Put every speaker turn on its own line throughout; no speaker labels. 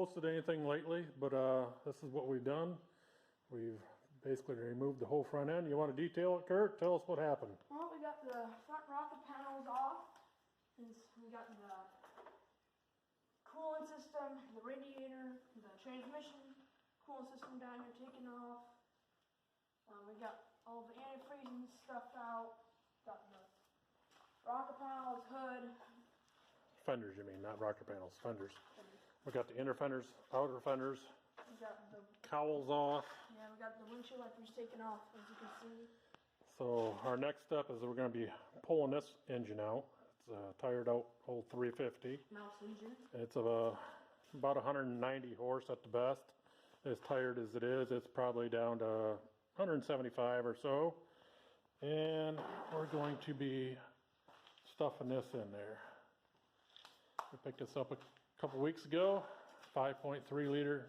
posted anything lately, but this is what we've done. We've basically removed the whole front end. You want to detail it, Kurt? Tell us what happened.
Well, we got the front rocker panels off. We got the coolant system, the radiator, the transmission coolant system down here taken off. We got all the antifreeze and stuff out. Got the rocker panels, hood.
Fenders, you mean, not rocker panels, fenders. We got the inner fenders, outer fenders.
We got the
Cowls off.
Yeah, we got the windshield wipers taken off, as you can see.
So our next step is we're going to be pulling this engine out. It's a tired out old 350.
Mouse engine.
It's about 190 horse at the best. As tired as it is, it's probably down to 175 or so. And we're going to be stuffing this in there. We picked this up a couple weeks ago. 5.3 liter.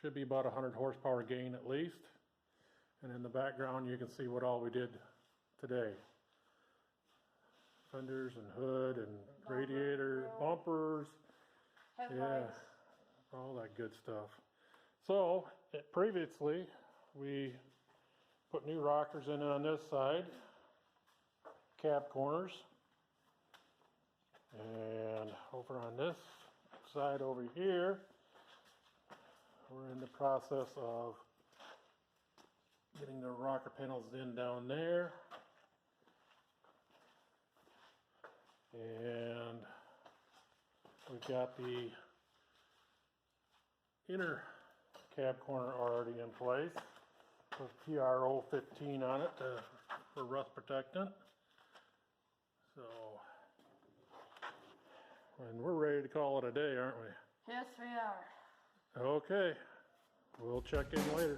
Should be about 100 horsepower gain at least. And in the background you can see what all we did today. Fenders and hood and radiator, bumpers,
Headlights.
yeah, all that good stuff. So previously we put new rockers in on this side, cab corners, and over on this side over here we're in the process of getting the rocker panels in down there. And we've got the inner cab corner already in place with PRO 15 on it for rust protectant. So, and we're ready to call it a day, aren't we?
Yes, we are.
Okay, we'll check in later.